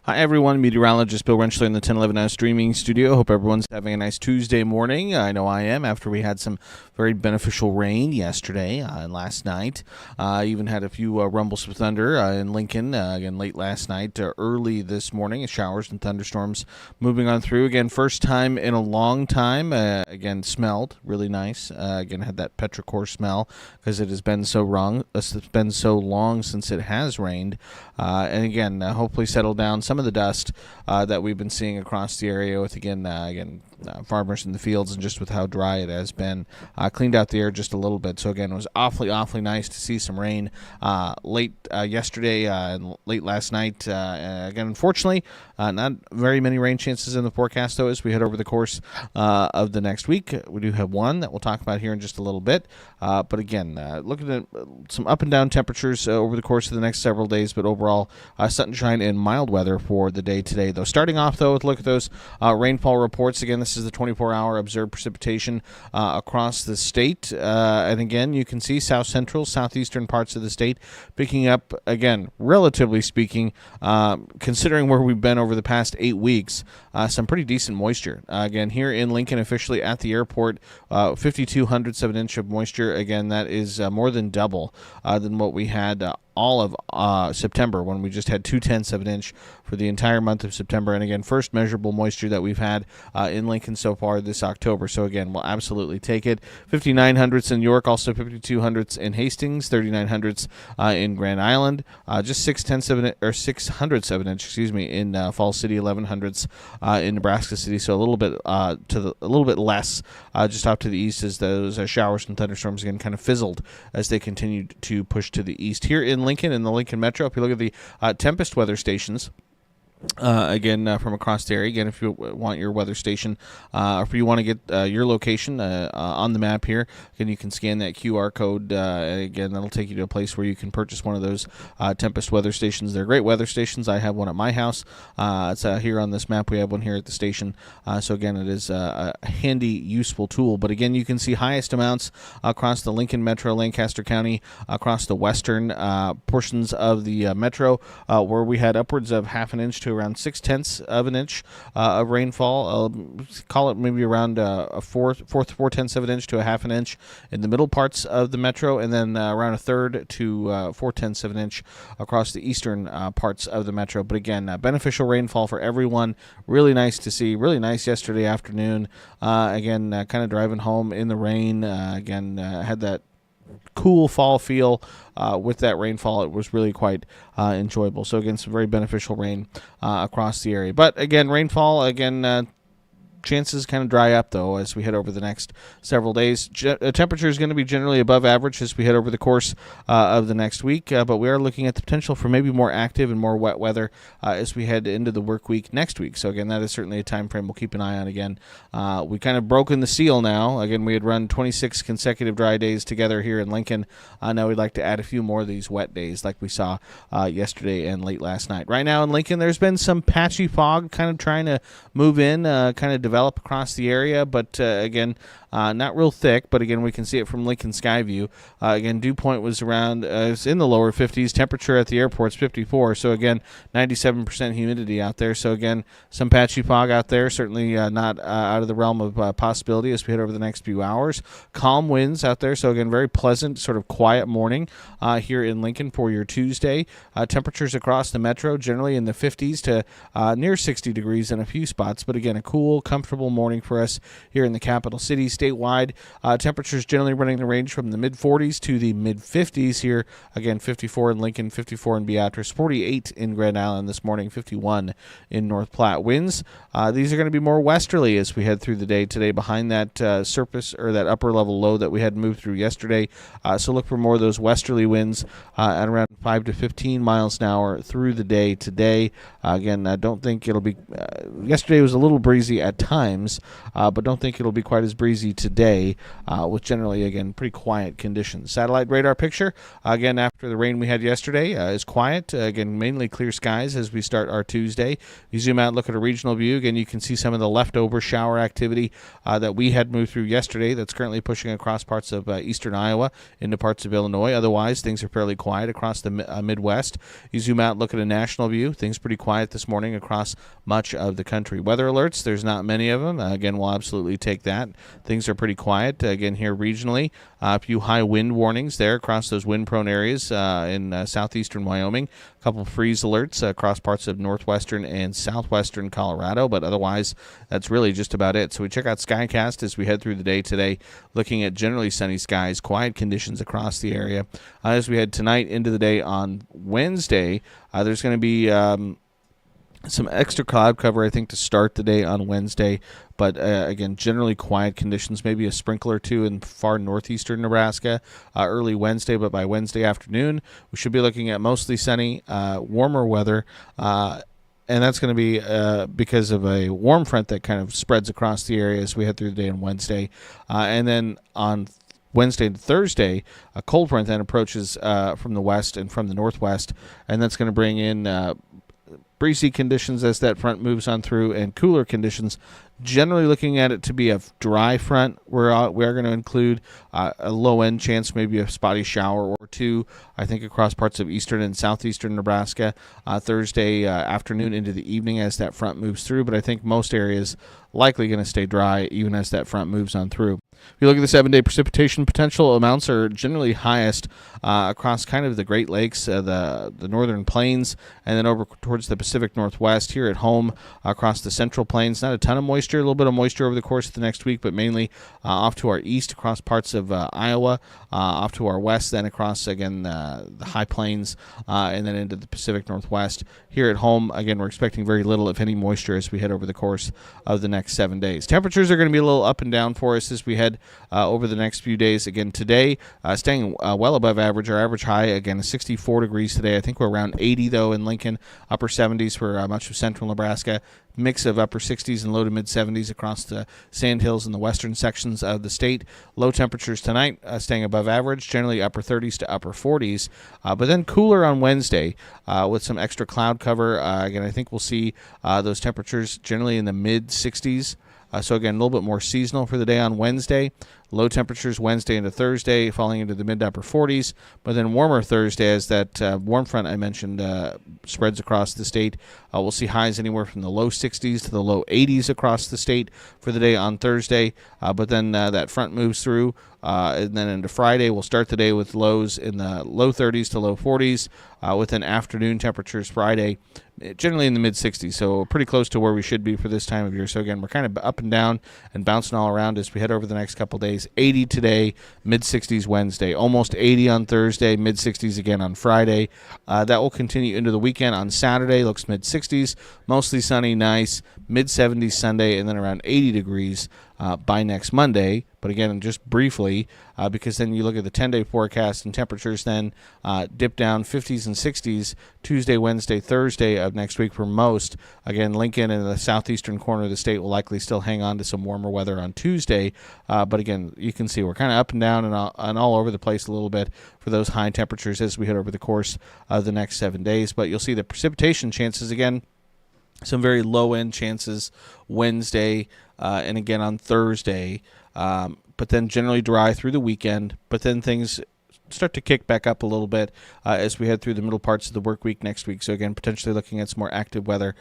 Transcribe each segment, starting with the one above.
Hi, everyone. Meteorologist Bill Rentschler in the 1011 streaming studio. Hope everyone's having a nice Tuesday morning. I know I am after we had some very beneficial rain yesterday and last night. Even had a few rumbles of thunder in Lincoln again late last night, early this morning. Showers and thunderstorms moving on through. Again, first time in a long time. Again, smelled really nice. Again, had that petrichor smell because it has been so it's been so long since it has rained. And again, hopefully settle down some of the dust that we've been seeing across the area with, farmers in the fields, and just with how dry it has been, cleaned out the air just a little bit. So again, it was awfully nice to see some rain late yesterday and late last night. Again, unfortunately, not very many rain chances in the forecast, though, as we head over the course of the next week. We do have one that we'll talk about here in just a little bit. But again, looking at some up and down temperatures over the course of the next several days, but overall sunshine and mild weather for the day today, though. Starting off, though, with a look at those rainfall reports. Again, this is the 24-hour observed precipitation across the state. And again, you can see south central, southeastern parts of the state picking up, again, relatively speaking, considering where we've been over the past 8 weeks, some pretty decent moisture. Again, here in Lincoln, officially at the airport, 5,200ths of an inch of moisture. Again, that is more than double than what we had all of September, when we just had 0.2 of an inch for the entire month of September. And again, first measurable moisture that we've had in Lincoln so far this October. So again, we'll absolutely take it. 5,900ths in York, also 5,200ths in Hastings, 3,900ths in Grand Island, just 600ths of an inch, in Falls City, 1,100ths in Nebraska City. So a little bit less just off to the east, as those showers and thunderstorms again kind of fizzled as they continued to push to the east. Here in Lincoln, in the Lincoln Metro, if you look at the tempest weather stations, from across the area. Again, if you want your weather station, or if you want to get your location on the map here, again, you can scan that QR code. Again, that'll take you to a place where you can purchase one of those tempest weather stations. They're great weather stations. I have one at my house. It's here on this map. We have one here at the station. So again, it is a handy, useful tool. But again, you can see highest amounts across the Lincoln Metro, Lancaster County, across the western portions of the metro, where we had upwards of half an inch to around 0.6 of an inch of rainfall. Call it maybe around a 4/10 of an inch to a half an inch in the middle parts of the metro, and then around 1/3 to 4/10 of an inch across the eastern parts of the metro. But again, beneficial rainfall for everyone. Really nice to see. Really nice yesterday afternoon. Kind of driving home in the rain. Had that cool fall feel with that rainfall. It was really quite enjoyable. So again, some very beneficial rain across the area. But again, rainfall, chances kind of dry up, though, as we head over the next several days. Temperature is going to be generally above average as we head over the course of the next week, but we are looking at the potential for maybe more active and more wet weather as we head into the work week next week. So again, that is certainly a time frame we'll keep an eye on. Again, we kind of broken the seal now. Again, we had run 26 consecutive dry days together here in Lincoln. Now we'd like to add a few more of these wet days like we saw yesterday and late last night. Right now in Lincoln, there's been some patchy fog kind of trying to move in, kind of develop across the area, but not real thick. But again, we can see it from Lincoln Skyview. Dew point was around, it's in the lower 50s. Temperature at the airport's 54. So again, 97% humidity out there. So again, some patchy fog out there. Certainly not out of the realm of possibility as we head over the next few hours. Calm winds out there. So again, very pleasant, sort of quiet morning here in Lincoln for your Tuesday. Temperatures across the metro generally in the 50s to near 60 degrees in a few spots. But again, a cool, comfortable morning for us here in the capital city. Statewide, temperatures generally running the range from the mid-40s to the mid-50s here. Again, 54 in Lincoln, 54 in Beatrice, 48 in Grand Island this morning, 51 in North Platte. Winds, these are going to be more westerly as we head through the day today, behind that surface or that upper level low that we had moved through yesterday. So look for more of those westerly winds at around 5 to 15 miles an hour through the day today. I don't think it'll be. Yesterday was a little breezy at times, but don't think it'll be quite as breezy today, with generally, again, pretty quiet conditions. Satellite radar picture, again, after the rain we had yesterday, is quiet. Again, mainly clear skies as we start our Tuesday. You zoom out and look at a regional view. Again, you can see some of the leftover shower activity that we had moved through yesterday that's currently pushing across parts of eastern Iowa into parts of Illinois. Otherwise, things are fairly quiet across the Midwest. You zoom out and look at a national view. Things pretty quiet this morning across much of the country. Weather alerts, there's not many of them. Again, we'll absolutely take that. Things are pretty quiet. Again, here regionally, a few high wind warnings there across those wind-prone areas in southeastern Wyoming. A couple freeze alerts across parts of northwestern and southwestern Colorado, but otherwise, that's really just about it. So we check out Skycast as we head through the day today, looking at generally sunny skies, quiet conditions across the area. As we head tonight into the day on Wednesday, there's going to be some extra cloud cover, I think, to start the day on Wednesday. But again, generally quiet conditions, maybe a sprinkle or two in far northeastern Nebraska early Wednesday. But by Wednesday afternoon, we should be looking at mostly sunny, warmer weather. And that's going to be because of a warm front that kind of spreads across the area as we head through the day on Wednesday. And then on Wednesday and Thursday, a cold front then approaches from the west and from the northwest. And that's going to bring in breezy conditions as that front moves on through, and cooler conditions. Generally looking at it to be a dry front. We are going to include a low-end chance, maybe a spotty shower or two, I think, across parts of eastern and southeastern Nebraska Thursday afternoon into the evening as that front moves through. But I think most areas likely going to stay dry even as that front moves on through. If you look at the 7-day precipitation potential, amounts are generally highest across kind of the Great Lakes, the northern plains, and then over towards the Pacific Northwest. Here at home across the central plains, not a ton of moisture, a little bit of moisture over the course of the next week, but mainly off to our east across parts of Iowa, off to our west, then across, again, the high plains, and then into the Pacific Northwest. Here at home, again, we're expecting very little, if any, moisture as we head over the course of the next 7 days. Temperatures are going to be a little up and down for us as we head over the next few days. Again, today, staying well above average. Our average high, again, is 64 degrees today. I think we're around 80, though, in Lincoln. Upper 70s for much of central Nebraska. Mix of upper 60s and low to mid 70s across the sandhills and the western sections of the state. Low temperatures tonight, staying above average, generally upper 30s to upper 40s. But then cooler on Wednesday with some extra cloud cover. Again, I think we'll see those temperatures generally in the mid 60s. So again, a little bit more seasonal for the day on Wednesday. Low temperatures Wednesday into Thursday, falling into the mid to upper 40s. But then warmer Thursday as that warm front I mentioned spreads across the state. We'll see highs anywhere from the low 60s to the low 80s across the state for the day on Thursday. But then that front moves through. And then into Friday, we'll start the day with lows in the low 30s to low 40s. With an afternoon temperatures Friday, generally in the mid 60s. So pretty close to where we should be for this time of year. So again, we're kind of up and down and bouncing all around as we head over the next couple days. 80 today, mid 60s Wednesday, almost 80 on Thursday, mid 60s again on Friday. That will continue into the weekend. On Saturday, looks mid 60s, mostly sunny, nice, mid 70s Sunday, and then around 80 degrees by next Monday. But again, just briefly, because then you look at the 10-day forecast and temperatures then dip down 50s and 60s Tuesday, Wednesday, Thursday of next week for most. Again, Lincoln and the southeastern corner of the state will likely still hang on to some warmer weather on Tuesday. But again, you can see we're kind of up and down and all over the place a little bit for those high temperatures as we head over the course of the next 7 days. But you'll see the precipitation chances again. Some very low-end chances Wednesday and again on Thursday, but then generally dry through the weekend. But then things start to kick back up a little bit as we head through the middle parts of the work week next week. So again, potentially looking at some more active weather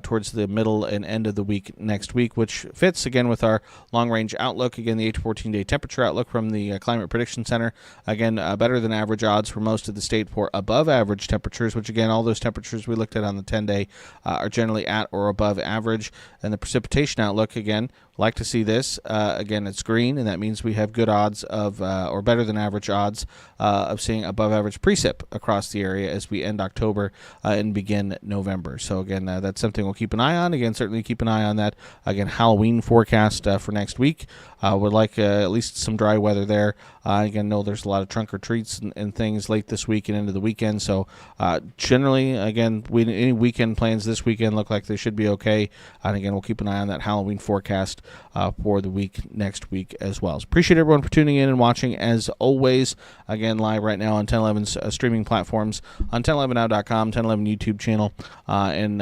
towards the middle and end of the week next week, which fits again with our long-range outlook. Again, the 8 to 14-day temperature outlook from the Climate Prediction Center. Again, better than average odds for most of the state for above average temperatures, which again, all those temperatures we looked at on the 10-day are generally at or above average. And the precipitation outlook, again, like to see this. Again, it's green, and that means we have good odds of, or better than average odds of seeing above average precip across the area as we end October and begin November. So again, that's something we'll keep an eye on. Again, certainly keep an eye on that. Again, Halloween forecast for next week. Would like at least some dry weather there. Again, know there's a lot of trunk or treats and things late this week and into the weekend. So generally, again, any weekend plans this weekend look like they should be okay. And again, we'll keep an eye on that Halloween forecast for the week next week as well. So appreciate everyone for tuning in and watching as always. Again, live right now on 1011's streaming platforms, on 1011now.com, 1011 YouTube channel, and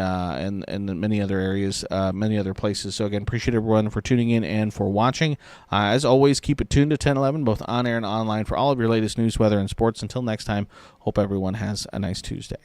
many other areas, many other places. So again, appreciate everyone for tuning in and for watching. As always, keep it tuned to 1011, both on air and online, for all of your latest news, weather, and sports. Until next time, hope everyone has a nice Tuesday.